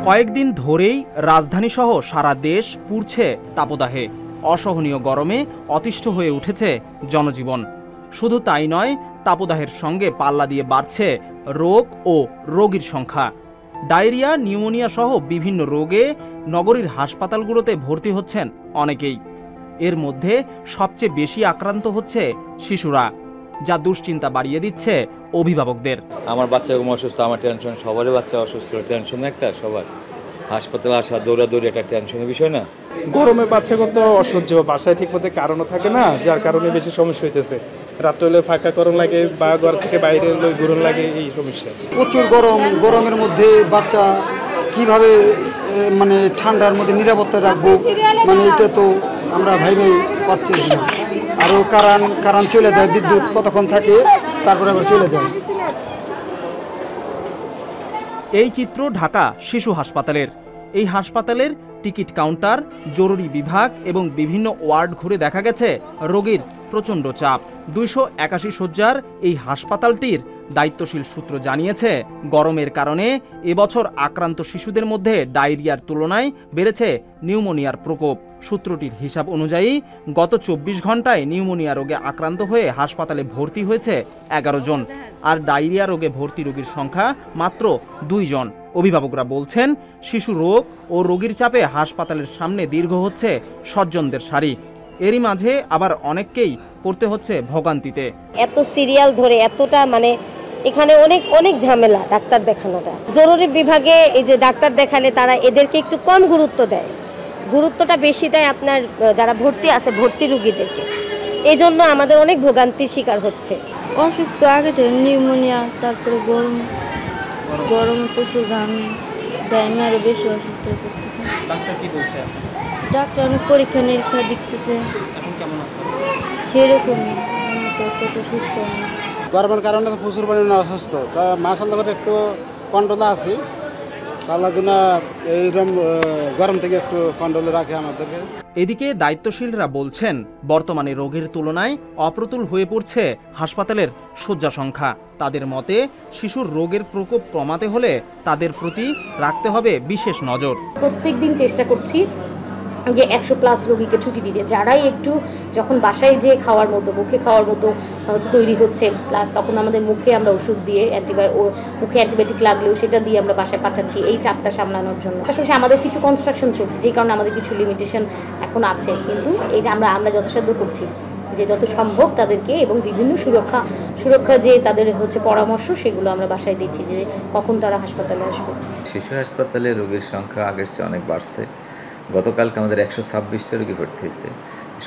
কয়েকদিন ধরেই রাজধানী সহ সারা দেশ পুড়ছে তাপদাহে। অসহনীয় গরমে অতিষ্ঠ হয়ে উঠেছে জনজীবন। শুধু তাই নয়, তাপদাহের সঙ্গে পাল্লা দিয়ে বাড়ছে রোগ ও রোগীর সংখ্যা। ডায়রিয়া, নিউমোনিয়া সহ বিভিন্ন রোগে নগরীর হাসপাতালগুলোতে ভর্তি হচ্ছেন অনেকেই। এর মধ্যে সবচেয়ে বেশি আক্রান্ত হচ্ছে শিশুরা, যা দুশ্চিন্তা বাড়িয়ে দিচ্ছে অভিভাবকদের। আমার বাচ্চা অসুস্থ, আমার টেনশন, সবারই বাচ্চা অসুস্থ, টেনশন একটা সবার। হাসপাতালে আসা দৌড়াদৌড়ি একটা টেনশনের বিষয় না? গরমে বাচ্চাগত অসহ্য, বাসায় ঠিক মতো কারণও থাকে না, যার কারণে বেশি সমস্যা হইতেছে। রাত্রে হলে ফাঁকা গরম লাগে বা ঘর থেকে বাইরে হলে গরম লাগে, এই সমস্যা। প্রচুর গরম, গরমের মধ্যে বাচ্চা কিভাবে মানে ঠান্ডার মধ্যে নিরাপত্তা রাখবো, মানে এটা তো আমরা ভাইবেই পাচ্ছি না। আরও কারণ চলে যায়, বিদ্যুৎ কতক্ষণ থাকে তারপরে আবার চলে যায়। এই চিত্র ঢাকা শিশু হাসপাতালের। এই হাসপাতালের টিকিট কাউন্টার, জরুরি বিভাগ এবং বিভিন্ন ওয়ার্ড ঘুরে দেখা গেছে রোগীর প্রচণ্ড চাপ। 281 শয্যার এই হাসপাতালটির দায়িত্বশীল সূত্র জানিয়েছে, গরমের কারণে এবছর আক্রান্ত শিশুদের মধ্যে ডায়রিয়ার তুলনায় বেড়েছে নিউমোনিয়ার প্রকোপ। সূত্রটির হিসাব অনুযায়ী গত 24 ঘন্টায় নিউমোনিয়া রোগে আক্রান্ত হয়ে হাসপাতালে ভর্তি হয়েছে 11 জন, আর ডায়রিয়া রোগে ভর্তি রোগীর সংখ্যা মাত্র 2 জন। অভিভাবকরা বলছেন, শিশু রোগ ও রোগীর চাপে হাসপাতালের সামনে দীর্ঘ হচ্ছে স্বজনদের সারি। এরই মাঝে আবার অনেককেই পড়তে হচ্ছে ভোগান্তিতে। এত সিরিয়াল ধরে এতটা মানে এখানে অনেক ঝামেলা ডাক্তার দেখানোটা। জরুরি বিভাগে এই যে ডাক্তার দেখালে তারা এদেরকে একটু কম গুরুত্ব দেয়, গুরুত্বটা বেশি দেয় আপনার যারা ভর্তি আছে ভর্তি রোগীদেরকে। এই জন্য আমাদের অনেক ভোগান্তির শিকার হচ্ছে। অসুস্থ আগে থেকে নিউমোনিয়া, তারপরে গরমে প্রচুর ঘামে আরো বেশি অসুস্থ হয়ে পড়তেছে। ডাক্তার কি বলছে? ডাক্তার অনেক পরীক্ষা নিরীক্ষা দেখতেছে, এখন কেমন আছে? সেরকমই, ততটা সুস্থ হয় না। গরমের কারণে তো প্রচুর পরিমাণে অসুস্থ, তা মাশাআল্লাহ করে একটু কন্ট্রোলে আছি। আল্লাহ যেন এইরকম গরম থেকে একটু কন্ট্রোলে রাখে আমাদেরকে। এদিকে দায়িত্বশীলরা বলছেন, বর্তমানে রোগের তুলনায় অপ্রতুল হয়ে পড়ছে হাসপাতালের শয্যা সংখ্যা। তাদের মতে, শিশুর রোগের প্রকোপ কমাতে হলে তাদের প্রতি রাখতে হবে বিশেষ নজর। প্রত্যেকদিন চেষ্টা করছি যে 100+ রোগীকে ছুটি দিতে, যারাই একটু যখন বাসায় যে খাওয়ার মতো মুখে খাওয়ার মতো তৈরি হচ্ছে, প্লাস তখন আমাদের মুখে আমরা ওষুধ দিয়ে মুখে অ্যান্টিবায়োটিক লাগলেও সেটা দিয়ে আমরা বাসায় পাঠাচ্ছি এই চাপটা সামলানোর জন্য। পাশাপাশি আমাদের কিছু কনস্ট্রাকশন চলছে, যেই কারণে আমাদের কিছু লিমিটেশন এখন আছে, কিন্তু এই যে আমরা যথাসাধ্য করছি যে যত সম্ভব তাদেরকে, এবং বিভিন্ন সুরক্ষা যে তাদের হচ্ছে পরামর্শ, সেগুলো আমরা বাসায় দিচ্ছি যে কখন তারা হাসপাতালে আসবে। শিশু হাসপাতালে রোগীর সংখ্যা আগের চেয়ে অনেক বাড়ছে। গতকালকে আমাদের 126টা রোগী ভর্তি হয়েছে।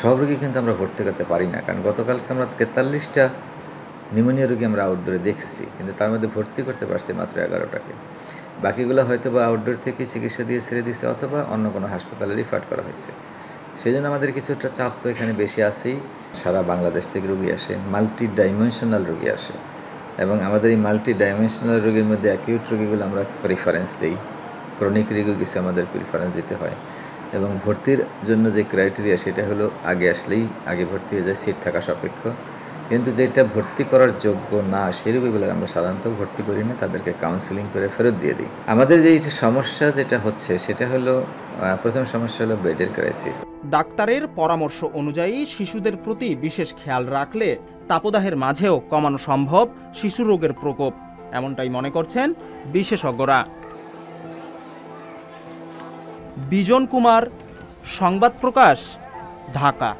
সব রোগী কিন্তু আমরা ভর্তি করতে পারি না, কারণ গতকালকে আমরা 43টা নিউমোনিয়া রোগী আমরা আউটডোরে দেখেছি, কিন্তু তার মধ্যে ভর্তি করতে পারছি মাত্র 11টাকে। বাকিগুলো হয়তো বা আউটডোর থেকে চিকিৎসা দিয়ে ছেড়ে দিয়েছে, অথবা অন্য কোনো হাসপাতালে রিফার করা হয়েছে। সেই জন্য আমাদের কিছুটা চাপ তো এখানে বেশি আছেই। সারা বাংলাদেশ থেকে রোগী আসে, মাল্টি ডাইমেনশনাল রোগী আসে, এবং আমাদের এই মাল্টি ডাইমেনশনাল রোগীর মধ্যে অ্যাকিউট রোগীগুলো আমরা প্রিফারেন্স দিই, ক্রনিক রোগীও কিছু আমাদের প্রিফারেন্স দিতে হয়। এবং ভর্তির জন্য যে ক্রাইটেরিয়া, সেটা হলো আগে আসলেই আগে ভর্তি হয়ে যায়, সিট থাকা সাপেক্ষ। কিন্তু যেটা ভর্তি করার যোগ্য না, সেই রোগীগুলো আমরা সাধারণত ভর্তি করি না, তাদেরকে কাউন্সেলিং করে ফেরত দিয়ে দিই। আমাদের যে সমস্যা যেটা হচ্ছে, সেটা হলো প্রথম সমস্যা হলো বেডের ক্রাইসিস। ডাক্তারের পরামর্শ অনুযায়ী শিশুদের প্রতি বিশেষ খেয়াল রাখলে তাপদাহের মাঝেও কমানো সম্ভব শিশু রোগের প্রকোপ, এমনটাই মনে করছেন বিশেষজ্ঞরা। বিজন কুমার, সংবাদ প্রকাশ, ঢাকা।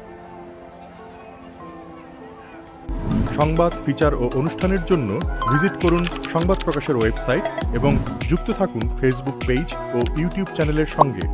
সংবাদ, ফিচার ও অনুষ্ঠানের জন্য ভিজিট করুন সংবাদ প্রকাশের ওয়েবসাইট এবং যুক্ত থাকুন ফেসবুক পেজ ও ইউটিউব চ্যানেলের সঙ্গে।